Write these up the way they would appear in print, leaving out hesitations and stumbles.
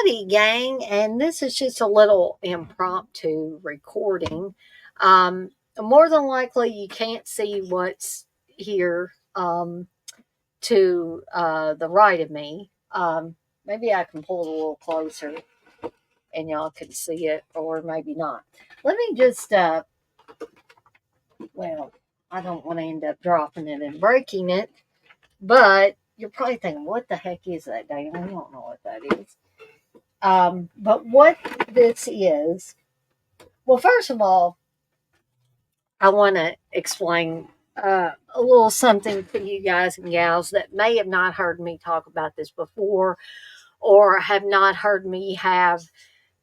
Alrighty, gang, and this is just a little impromptu recording. More than likely, you can't see what's here to the right of me. Maybe I can pull it a little closer and y'all can see it, or maybe not. Let me just, well, I don't want to end up dropping it and breaking it, but you're probably thinking, what the heck is that, Dana? I don't know what that is. But what this is, well, first of all, I want to explain a little something for you guys and gals that may have not heard me talk about this before or have not heard me have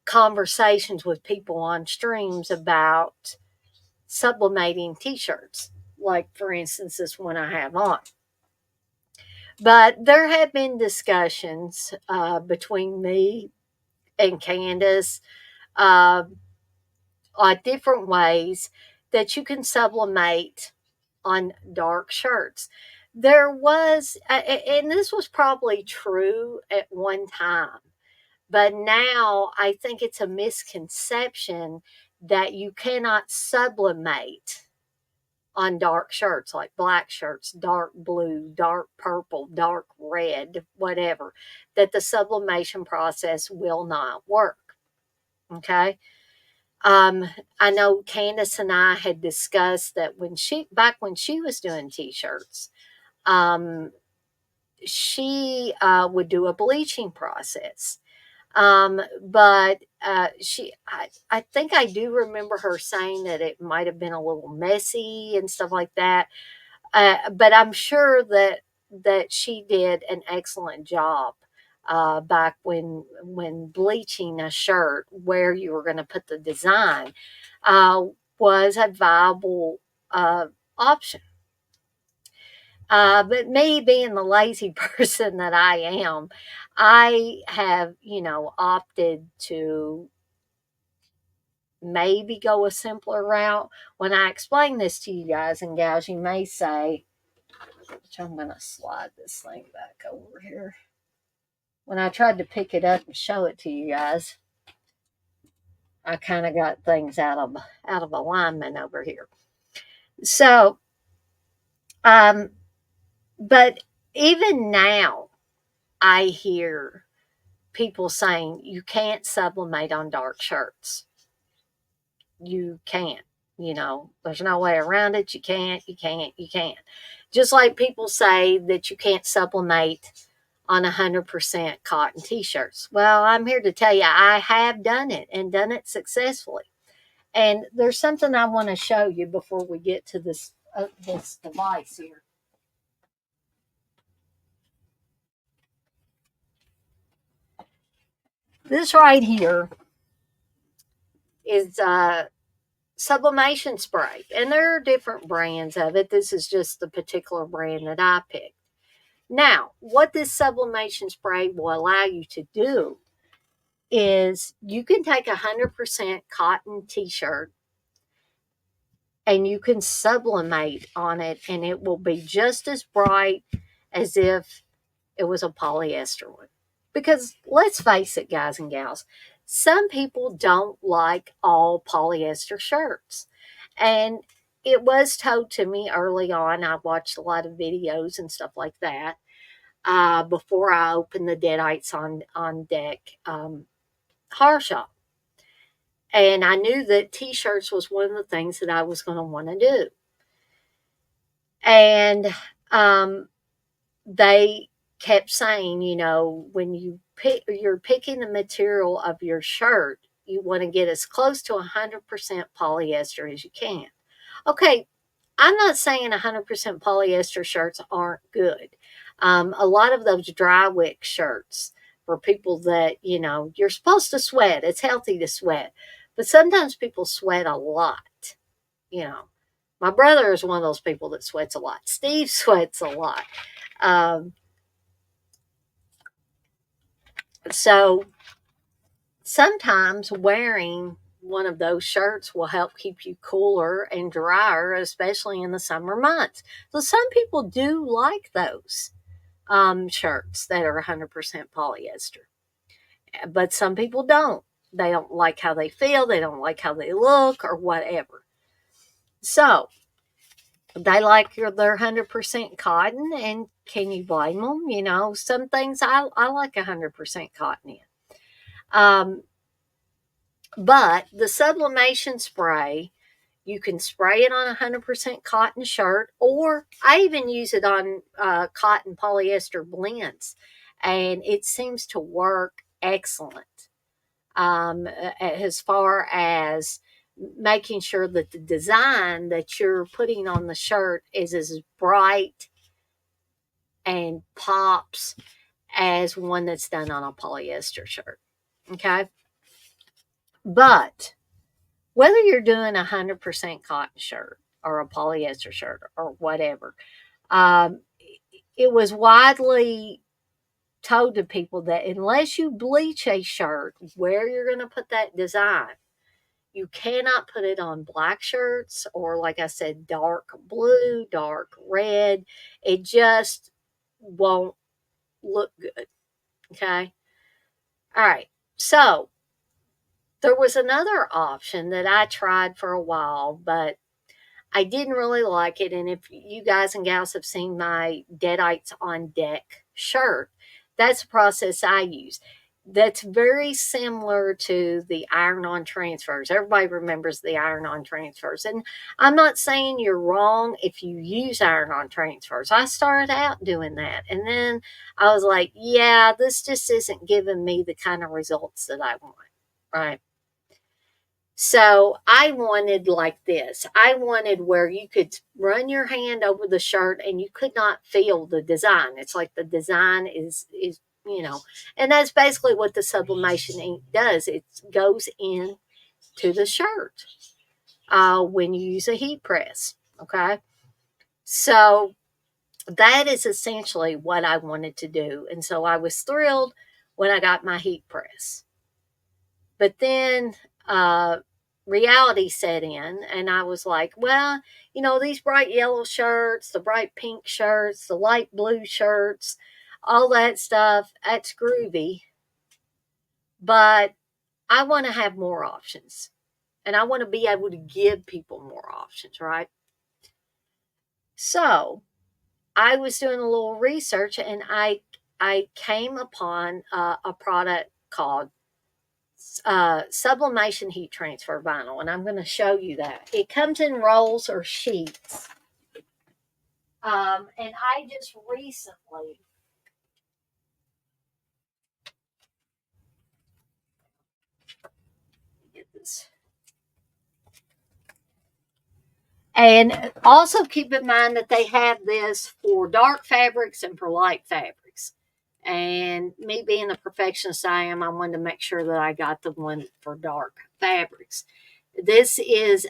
conversations with people on streams about sublimating t-shirts, like for instance this one I have on. But there have been discussions between me and Candace uh, on different ways that you can sublimate on dark shirts. There was, and this was probably true at one time, but now I think it's a misconception that you cannot sublimate on dark shirts like black shirts, dark blue, dark purple, dark red, whatever, that the sublimation process will not work. Okay. Um, I know Candace and I had discussed that back when she was doing t-shirts, um, she would do a bleaching process. But I think I do remember her saying that it might have been a little messy and stuff like that. But I'm sure that she did an excellent job back when bleaching a shirt where you were going to put the design uh, was a viable option. But me being the lazy person that I am, I have, opted to maybe go a simpler route. When I explain this to you guys and gals, you may say, which I'm going to slide this thing back over here. When I tried to pick it up and show it to you guys, I kind of got things out of alignment over here. So, um, but even now, I hear people saying you can't sublimate on dark shirts. You can't. There's no way around it. You can't, you can't, you can't. Just like people say that you can't sublimate on 100% cotton t-shirts. Well, I'm here to tell you I have done it and done it successfully. And there's something I want to show you before we get to this device here. This right here is sublimation spray, and there are different brands of it. This is just the particular brand that I picked. Now, what this sublimation spray will allow you to do is you can take 100% cotton t-shirt and you can sublimate on it, and it will be just as bright as if it was a polyester one. Because let's face it, guys and gals, some people don't like all polyester shirts. And it was told to me early on. I watched a lot of videos and stuff like that before I opened the Deadites on deck horror shop. And I knew that t-shirts was one of the things that I was going to want to do. And they kept saying, when you're picking the material of your shirt, you want to get as close to 100% polyester as you can. Okay, I'm not saying 100% polyester shirts aren't good. A lot of those dry wick shirts for people that, you're supposed to sweat. It's healthy to sweat. But sometimes people sweat a lot. You know, my brother is one of those people that sweats a lot. Steve sweats a lot. Um, so sometimes wearing one of those shirts will help keep you cooler and drier, especially in the summer months. So some people do like those shirts that are 100% polyester. but some people don't. They don't like how they feel, they don't like how they look, or whatever. So they like their 100% cotton, and can you blame them? Some things I like 100% cotton in. Um, but the sublimation spray, you can spray it on a 100% cotton shirt, or I even use it on cotton polyester blends, and it seems to work excellent as far as making sure that the design that you're putting on the shirt is as bright and pops as one that's done on a polyester shirt. Okay. But whether you're doing a 100% cotton shirt or a polyester shirt or whatever, um, it was widely told to people that unless you bleach a shirt where you're going to put that design, you cannot put it on black shirts or, like I said, dark blue, dark red. It just won't look good. Okay. All right. So there was another option that I tried for a while, but I didn't really like it. And if you guys and gals have seen my Deadites on Deck shirt, that's the process I use. That's very similar to the iron on transfers. Everybody remembers the iron on transfers. And I'm not saying you're wrong if you use iron on transfers. I started out doing that. And then I was like, yeah, this just isn't giving me the kind of results that I want. Right. So I wanted like this. I wanted where you could run your hand over the shirt and you could not feel the design. It's like the design is, and that's basically what the sublimation ink does. It goes in to the shirt when you use a heat press. Okay. So that is essentially what I wanted to do. And so I was thrilled when I got my heat press. But then reality set in, and I was like, well, these bright yellow shirts, the bright pink shirts, the light blue shirts, all that stuff, that's groovy. But I want to have more options. And I want to be able to give people more options, right? So I was doing a little research, and I came upon a product called sublimation heat transfer vinyl, and I'm going to show you that. It comes in rolls or sheets. And I just recently get this. And also keep in mind that they have this for dark fabrics and for light fabrics. And me being the perfectionist I am, I wanted to make sure that I got the one for dark fabrics. This is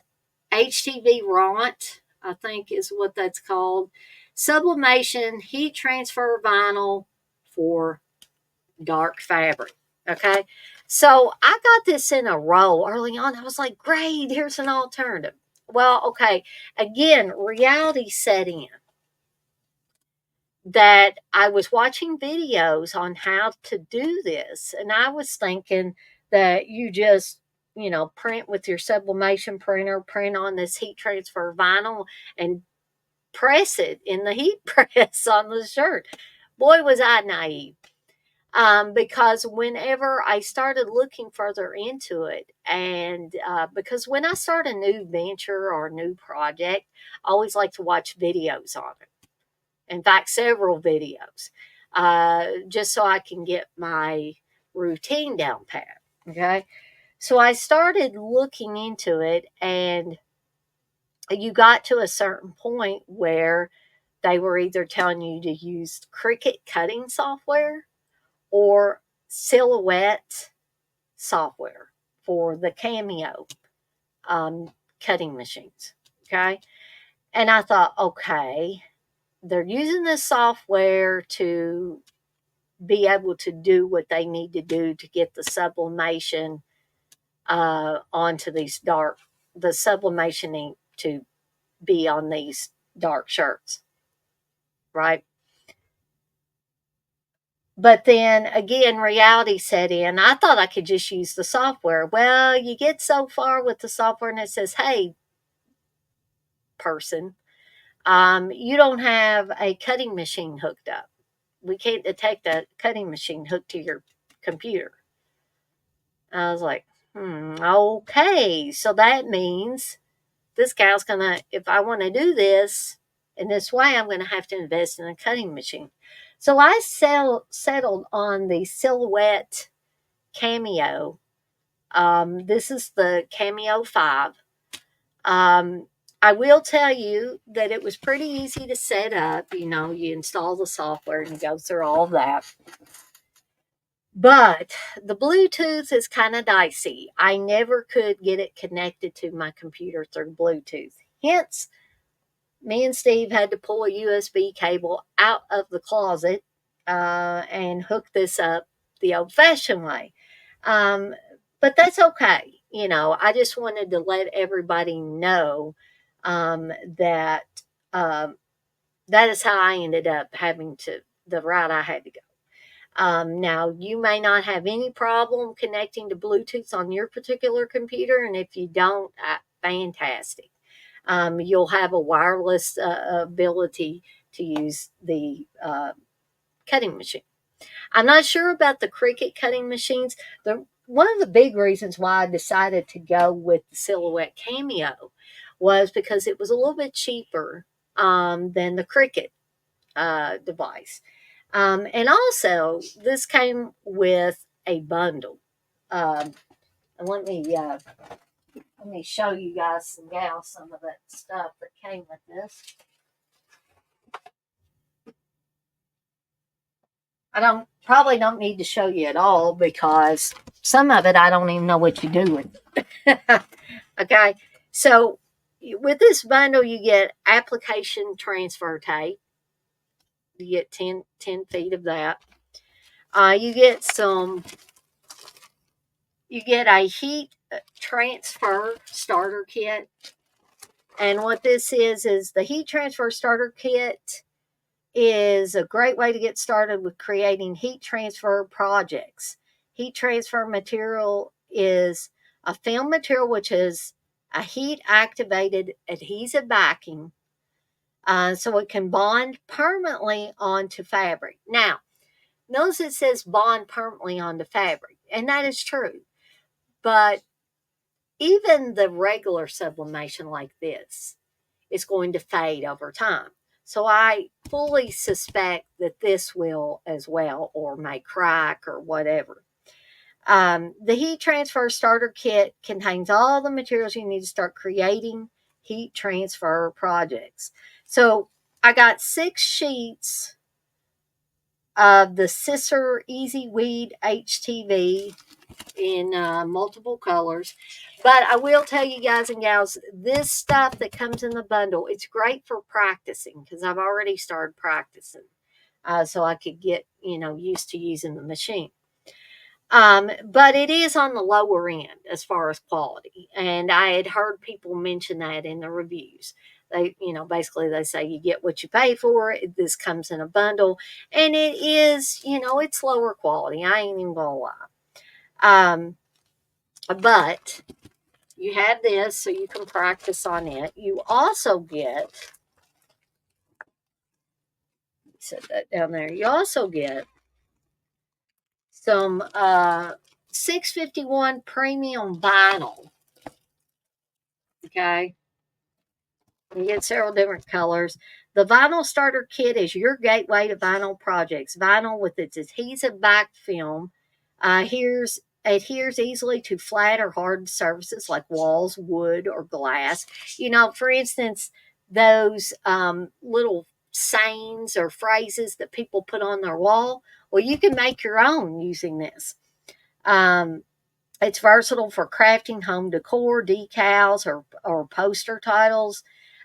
HTV Ront, I think is what that's called. Sublimation heat transfer vinyl for dark fabric. Okay. So I got this in a roll early on. I was like, great, here's an alternative. Well, okay. Again, reality set in that I was watching videos on how to do this. And I was thinking that you just, print with your sublimation printer, print on this heat transfer vinyl, and press it in the heat press on the shirt. Boy, was I naive. Because whenever I started looking further into it, and because when I start a new venture or a new project, I always like to watch videos on it. In fact, several videos, just so I can get my routine down pat. Okay. So I started looking into it, and you got to a certain point where they were either telling you to use Cricut cutting software or Silhouette software for the Cameo cutting machines. Okay. And I thought, okay, they're using this software to be able to do what they need to do to get the sublimation onto the sublimation ink to be on these dark shirts, right? But then again, reality set in. I thought I could just use the software. Well, you get so far with the software and it says, hey, person, you don't have a cutting machine hooked up. We can't detect a cutting machine hooked to your computer. I was like, okay. So that means this gal's gonna, if I want to do this in this way, I'm going to have to invest in a cutting machine. So I settled on the Silhouette Cameo. This is the Cameo 5. Um, I will tell you that it was pretty easy to set up. You know, you install the software and you go through all of that. But the Bluetooth is kind of dicey. I never could get it connected to my computer through Bluetooth. Hence, me and Steve had to pull a USB cable out of the closet and hook this up the old fashioned way. Um, but that's okay. You know, I just wanted to let everybody know that um, that is how I ended up having to, the route I had to go. Now, you may not have any problem connecting to Bluetooth on your particular computer, and if you don't, fantastic. You'll have a wireless ability to use the cutting machine. I'm not sure about the Cricut cutting machines. One of the big reasons why I decided to go with the Silhouette Cameo was because it was a little bit cheaper than the Cricut device. And also, this came with a bundle. Um, and let me show you guys and gals some of that stuff that came with this. I don't need to show you at all because some of it I don't even know what you do with it. Okay, so with this bundle, you get application transfer tape. You get 10 feet of that. You get some. You get a heat transfer starter kit, and what this is the heat transfer starter kit is a great way to get started with creating heat transfer projects. Heat transfer material is a film material which is a heat activated adhesive backing so it can bond permanently onto fabric. Now, notice it says bond permanently onto fabric, and that is true. But even the regular sublimation like this is going to fade over time. So I fully suspect that this will as well, or may crack or whatever. The heat transfer starter kit contains all the materials you need to start creating heat transfer projects. So I got 6 sheets of the Sisser Easy Weed HTV in multiple colors. But I will tell you guys and gals, this stuff that comes in the bundle, it's great for practicing because I've already started practicing. So I could get, used to using the machine. But it is on the lower end as far as quality. And I had heard people mention that in the reviews. They, basically they say you get what you pay for. This comes in a bundle. And it is, it's lower quality. I ain't even gonna lie. But you have this so you can practice on it. You also get, set that down there. You also get some 651 premium vinyl. Okay. You get several different colors. The vinyl starter kit is your gateway to vinyl projects. Vinyl with its adhesive back film adheres easily to flat or hard surfaces like walls, wood, or glass. For instance, those little sayings or phrases that people put on their wall. Well, you can make your own using this. It's versatile for crafting home decor, decals, or poster titles.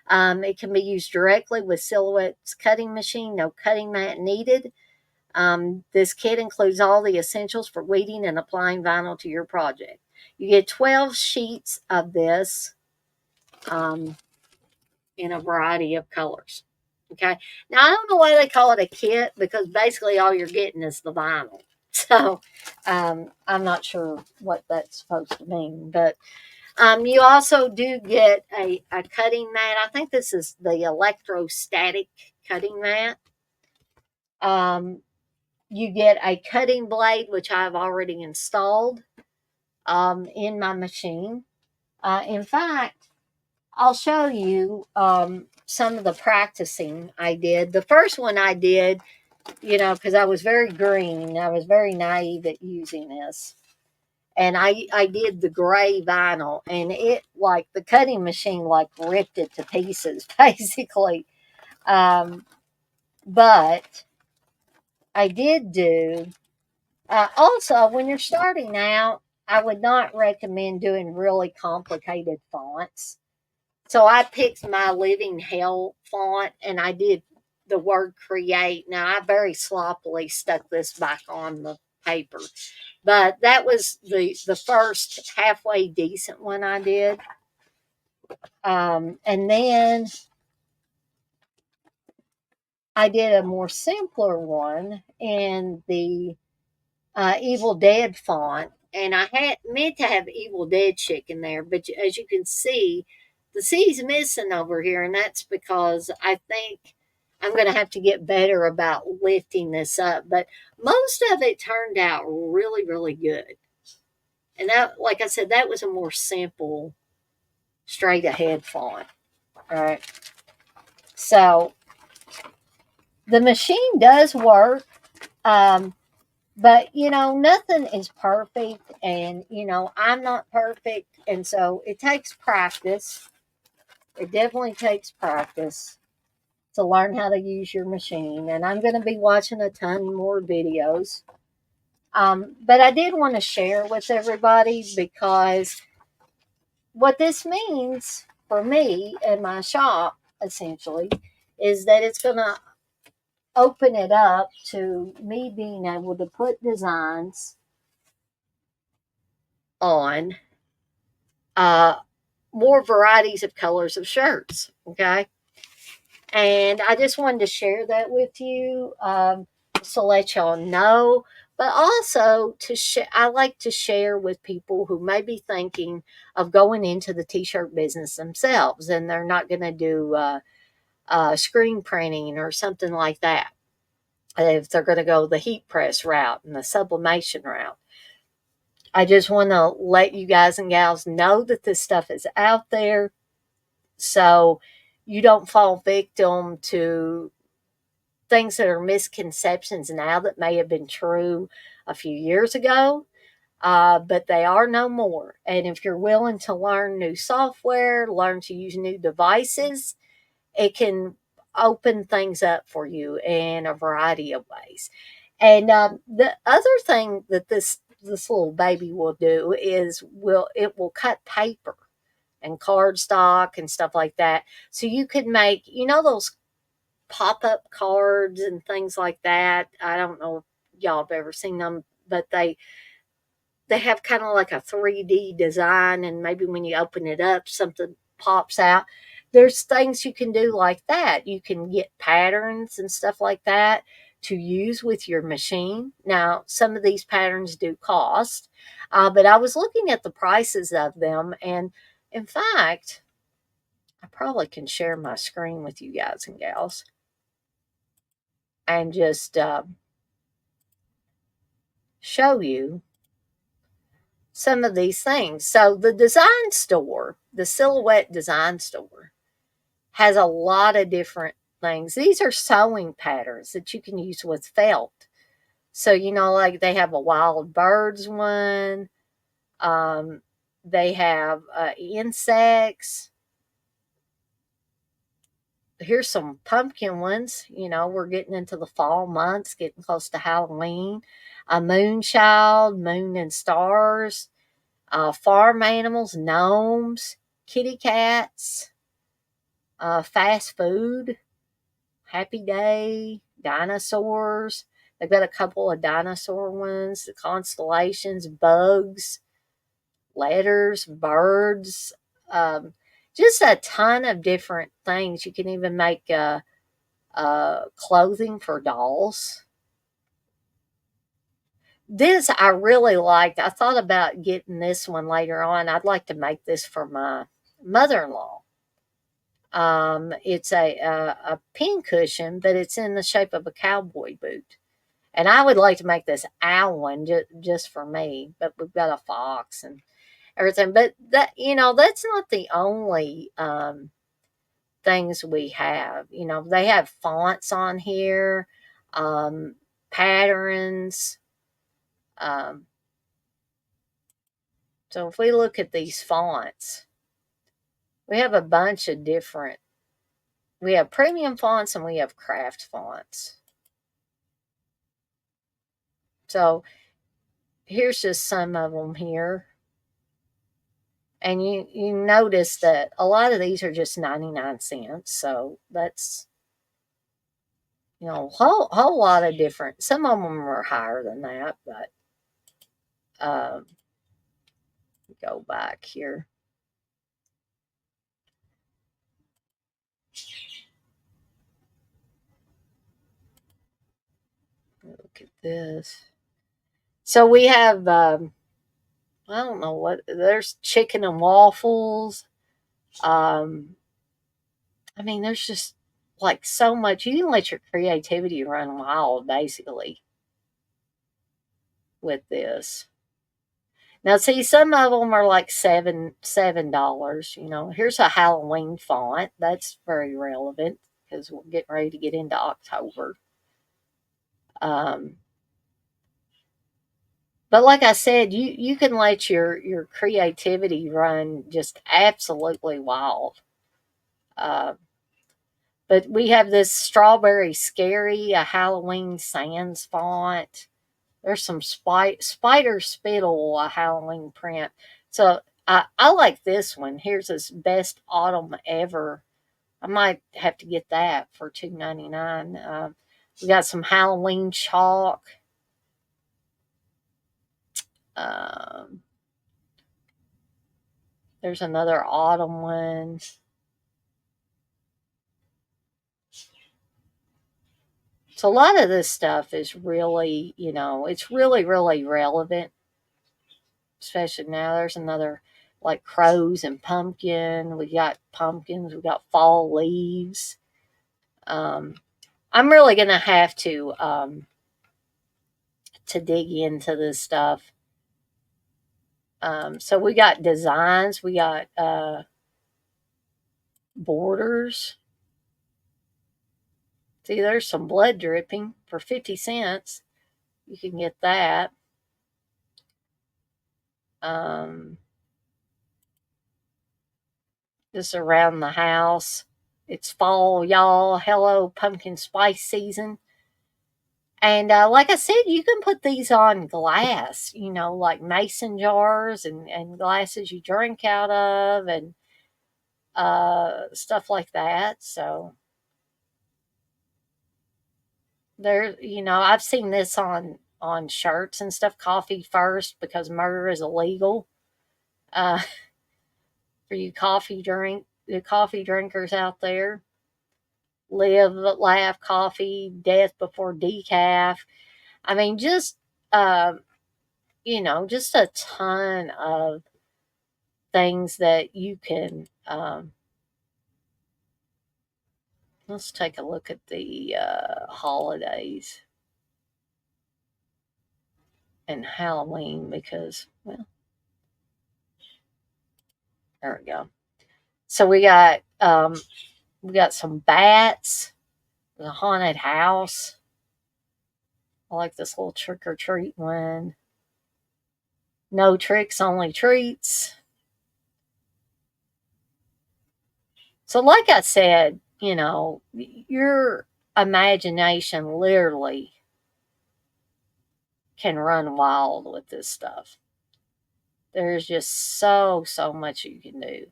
It can be used directly with Silhouette's cutting machine, no cutting mat needed. This kit includes all the essentials for weeding and applying vinyl to your project. You get 12 sheets of this in a variety of colors. Okay. Now, I don't know why they call it a kit because basically all you're getting is the vinyl. So I'm not sure what that's supposed to mean. But you also do get a cutting mat. I think this is the electrostatic cutting mat. Um, you get a cutting blade, which I've already installed in my machine. In fact, I'll show you some of the practicing I did. The first one I did, because I was very green, I was very naive at using this. And I did the gray vinyl, and it, like, the cutting machine, like, ripped it to pieces, basically. Um, but I did do, also, when you're starting out, I would not recommend doing really complicated fonts. So I picked my Living Hell font and I did the word create. Now I very sloppily stuck this back on the paper, but that was the first halfway decent one I did. And then I did a more simpler one in the Evil Dead font, and I had meant to have Evil Dead chick in there, but as you can see, the C's missing over here, and that's because I think I'm going to have to get better about lifting this up. But most of it turned out really, really good, and that, like I said, that was a more simple, straight ahead font. All right, so the machine does work. Um, But, nothing is perfect. And, I'm not perfect. And so it takes practice. It definitely takes practice to learn how to use your machine. And I'm going to be watching a ton more videos. But I did want to share with everybody because what this means for me and my shop, essentially, is that it's going to open it up to me being able to put designs on uh, more varieties of colors of shirts. Okay. And I just wanted to share that with you to let y'all know. But also to share, I like to share with people who may be thinking of going into the t-shirt business themselves, and they're not going to do screen printing or something like that. If they're going to go the heat press route and the sublimation route, I just want to let you guys and gals know that this stuff is out there, so you don't fall victim to things that are misconceptions now that may have been true a few years ago, but they are no more. And if you're willing to learn new software, learn to use new devices, it can open things up for you in a variety of ways. And the other thing that this little baby will do is it will cut paper and cardstock and stuff like that. So you could make, those pop up cards and things like that. I don't know if y'all have ever seen them, but they have kind of like a 3D design, and maybe when you open it up, something pops out. There's things you can do like that. You can get patterns and stuff like that to use with your machine. Now, some of these patterns do cost, but I was looking at the prices of them, and in fact, I probably can share my screen with you guys and gals and just show you some of these things. So, the design store, the Silhouette Design Store, has a lot of different things. These are sewing patterns that you can use with felt. So, like they have a wild birds one, um, they have insects. Here's some pumpkin ones. We're getting into the fall months, getting close to Halloween. A moon child, moon and stars, farm animals, gnomes, kitty cats, fast food, happy day, dinosaurs. They've got a couple of dinosaur ones, the constellations, bugs, letters, birds, um, just a ton of different things. You can even make clothing for dolls. This I really liked. I thought about getting this one later on. I'd like to make this for my mother-in-law. It's a pin cushion, but it's in the shape of a cowboy boot. And I would like to make this owl one just for me, but we've got a fox and everything. But that's not the only things we have. They have fonts on here, um, patterns. Um, so if we look at these fonts, we have a bunch of different. We have premium fonts and we have craft fonts. So here's just some of them here. And you notice that a lot of these are just 99 cents. So that's, whole lot of different. Some of them are higher than that, but um, go back here. Look at this. So we have, I don't know what, there's chicken and waffles. Um, I mean, there's just like so much. You can let your creativity run wild, basically, with this. Now, see, some of them are like $7. Here's a Halloween font. That's very relevant because we're getting ready to get into October. Um, but like I said, you can let your creativity run just absolutely wild. Uh, but we have this strawberry scary, a Halloween sans font. There's some spider spittle, a Halloween print. So I like this one. Here's this best autumn ever. I might have to get that for $2.99. We got some Halloween chalk. Um, there's another autumn one. So a lot of this stuff is really, it's really, really relevant, especially now. There's another like crows and pumpkin. We got pumpkins. We got fall leaves. Um, I'm really gonna have to dig into this stuff. So we got designs. We got borders. See, there's some blood dripping for 50 cents. You can get that. Um, just around the house. It's fall, y'all. Hello, pumpkin spice season. And like I said, you can put these on glass, like mason jars and glasses you drink out of and stuff like that. So there, I've seen this on shirts and stuff. Coffee first because murder is illegal. Uh, for you the coffee drinkers out there, live, laugh, coffee, death before decaf. I mean, uh, just a ton of things that you can. Let's take a look at the holidays and Halloween because, well, there we go. So we got some bats, the haunted house. I like this little trick or treat one. No tricks, only treats. So, like I said, your imagination literally can run wild with this stuff. There's just so much you can do.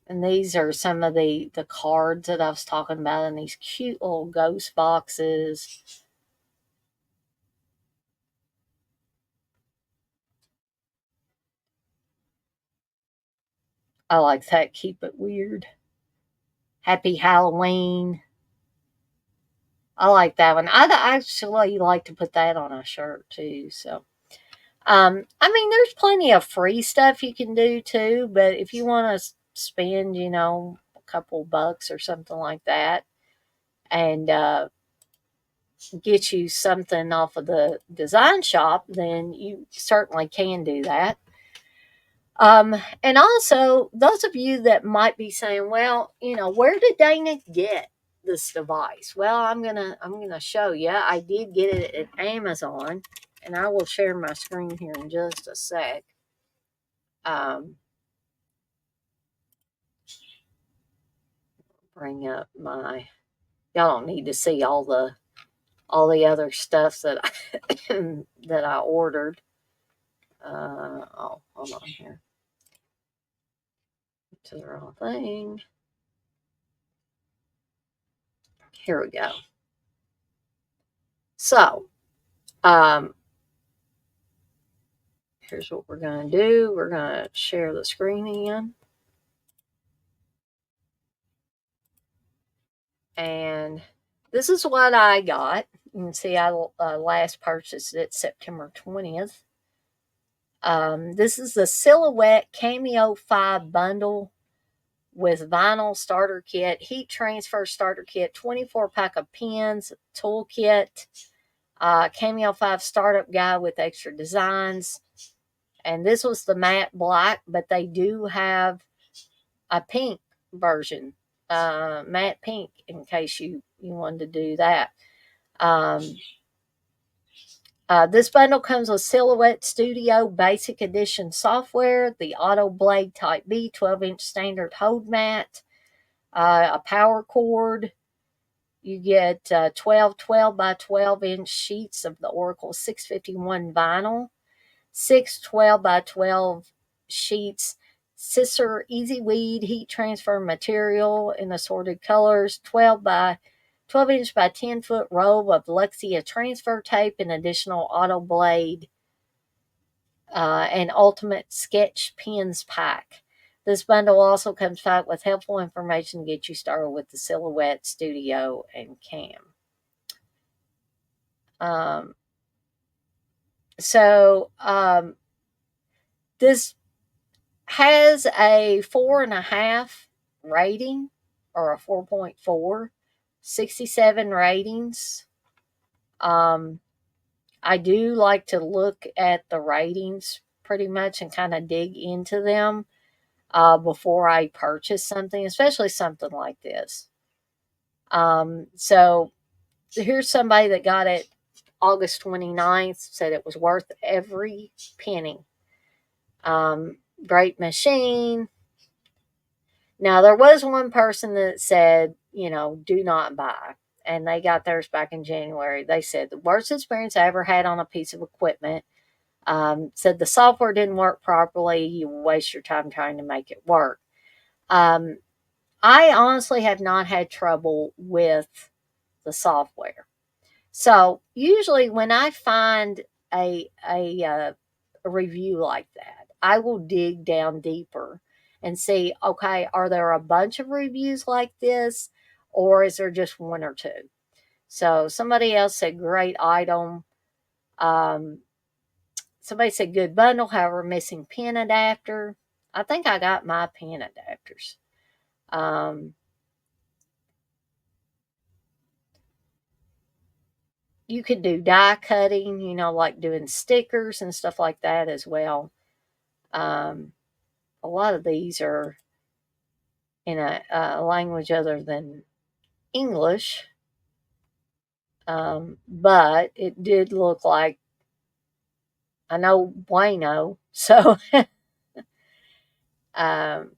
And these are some of the cards that I was talking about in these cute little ghost boxes. I like that. Keep it weird. Happy Halloween. I like that one. I'd actually like to put that on a shirt too. So, I mean, there's plenty of free stuff you can do too, but if you want to spend, a couple bucks or something like that, and get you something off of the design shop, then you certainly can do that. And also, those of you that might be saying, "Well, where did Dana get this device?" Well, I'm gonna show you. I did get it at Amazon, and I will share my screen here in just a sec. Um, bring up my. Y'all don't need to see all the other stuff that that I ordered. Oh, hold on here. To the wrong thing. Here we go. So, um, here's what we're going to do. We're going to share the screen again. And this is what I got. You can see I last purchased it September 20th. This is the Silhouette Cameo 5 bundle with vinyl starter kit, heat transfer starter kit, 24 pack of pins, toolkit, Cameo 5 startup guide with extra designs. And this was the matte black, but they do have a pink version, matte pink, in case you wanted to do that. Um, this bundle comes with Silhouette Studio Basic Edition software, the Auto Blade Type B 12-inch standard hold mat, a power cord. You get 12 by 12-inch sheets of the Oracle 651 vinyl, 6 by 12 sheets, Scissor Easy Weed heat transfer material in assorted colors, 12-inch by 10-foot roll of Luxia transfer tape, and additional auto blade and ultimate sketch pins pack. This bundle also comes packed with helpful information to get you started with the Silhouette Studio and Cam. Um, so this has a 4.5 rating, or a 4.4, 67 ratings. I do like to look at the ratings pretty much and kind of dig into them before I purchase something, especially something like this. So here's somebody that got it August 29th, said it was worth every penny. Great machine. Now, there was one person that said, do not buy. And they got theirs back in January. They said, the worst experience I ever had on a piece of equipment. Said the software didn't work properly. You waste your time trying to make it work. I honestly have not had trouble with the software. So usually when I find a review like that, I will dig down deeper and see, okay, are there a bunch of reviews like this, or is there just one or two? So somebody else said great item. Um, Somebody said good bundle, however, missing pin adapter. I think I got my pin adapters. Um, you could do die cutting, like doing stickers and stuff like that as well. Um, a lot of these are in a language other than English, but it did look like I know bueno. So, um,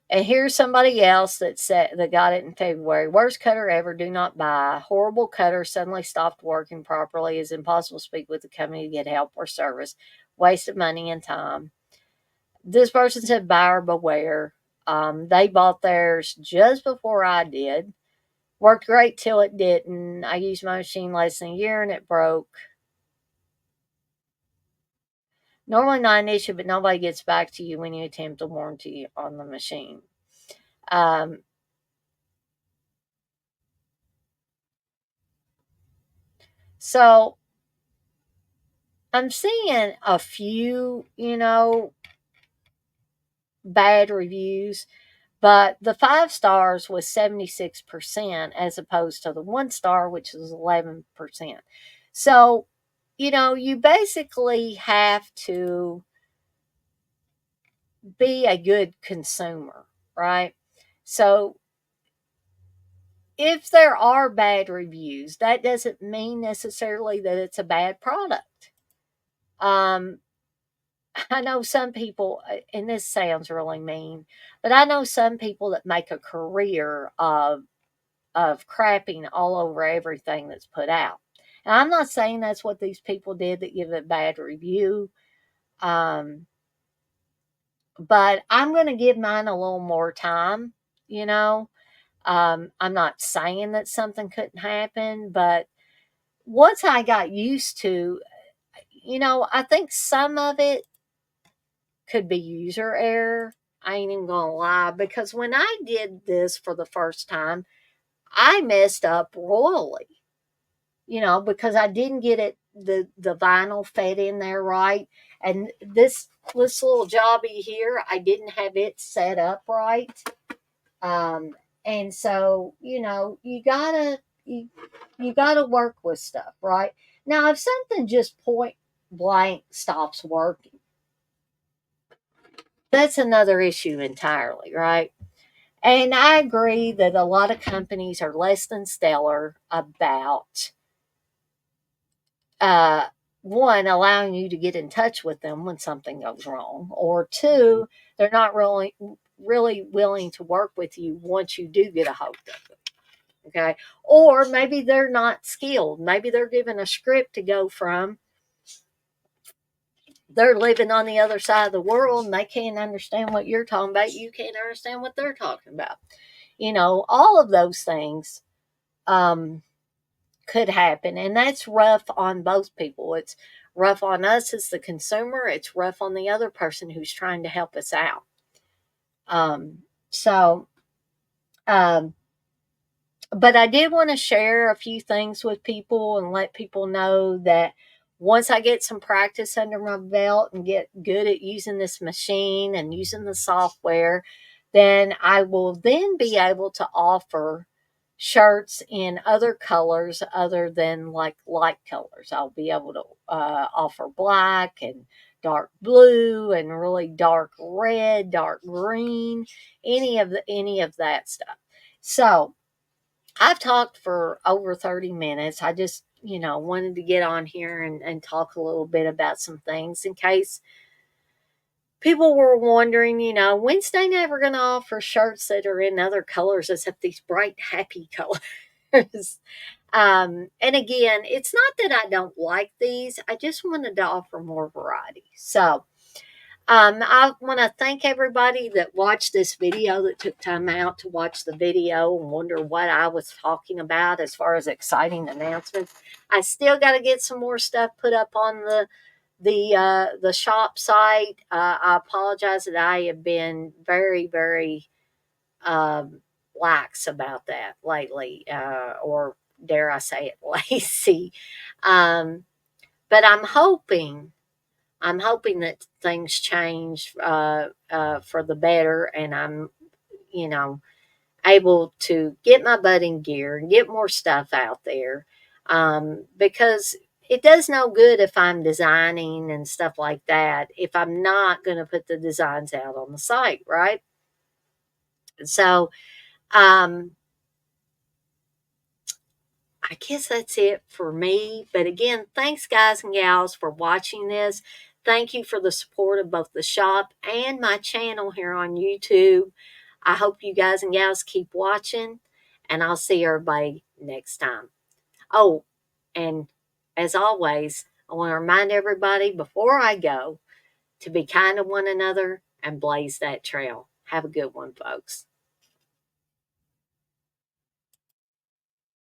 and here's somebody else that got it in February. Worst cutter ever. Do not buy. Horrible cutter suddenly stopped working properly. It's impossible to speak with the company to get help or service. Waste of money and time. This person said buyer beware. They bought theirs just before I did. Worked great till it didn't. I used my machine less than a year and it broke. Normally not an issue, but nobody gets back to you when you attempt a warranty on the machine. Um, so I'm seeing a few, bad reviews, but the 5 stars was 76% as opposed to the 1 star, which is 11%. So, you basically have to be a good consumer, right? So, if there are bad reviews, that doesn't mean necessarily that it's a bad product. Um, I know some people, and this sounds really mean, but I know some people that make a career of crapping all over everything that's put out. And I'm not saying that's what these people did that give a bad review, um, but I'm going to give mine a little more time. You know, I'm not saying that something couldn't happen, but once I got used to, I think some of it could be user error. I ain't even gonna lie, because when I did this for the first time, I messed up royally. Because I didn't get it the vinyl fed in there right, and this little jobby here, I didn't have it set up right. Um, and so you gotta work with stuff, right? Now, if something just point blank stops working, that's another issue entirely, right? And I agree that a lot of companies are less than stellar about uh, one, allowing you to get in touch with them when something goes wrong, or two, they're not really willing to work with you once you do get a hold of them. Okay, or maybe they're not skilled. Maybe they're given a script to go from. They're living on the other side of the world and they can't understand what you're talking about. You can't understand what they're talking about. All of those things um, could happen. And that's rough on both people. It's rough on us as the consumer, it's rough on the other person who's trying to help us out. So, um, but I did want to share a few things with people and let people know that once I get some practice under my belt and get good at using this machine and using the software, then I will then be able to offer shirts in other colors other than like light colors. I'll be able to offer black and dark blue and really dark red, dark green, any of that stuff. So, I've talked for over 30 minutes. I just, wanted to get on here and talk a little bit about some things in case people were wondering, when's they never going to offer shirts that are in other colors except these bright, happy colors? And again, it's not that I don't like these, I just wanted to offer more variety. So, I want to thank everybody that watched this video, that took time out to watch the video and wonder what I was talking about as far as exciting announcements. I still got to get some more stuff put up on the shop site. I apologize that I have been very, very lax about that lately, or dare I say it, lazy. Um, but I'm hoping that things change for the better, and I'm, you know, able to get my butt in gear and get more stuff out there, because it does no good if I'm designing and stuff like that if I'm not going to put the designs out on the site, right? So, um, I guess that's it for me. But again, thanks, guys and gals, for watching this. Thank you for the support of both the shop and my channel here on YouTube. I hope you guys and gals keep watching, and I'll see everybody next time. Oh, and as always, I want to remind everybody before I go to be kind to one another and blaze that trail. Have a good one, folks.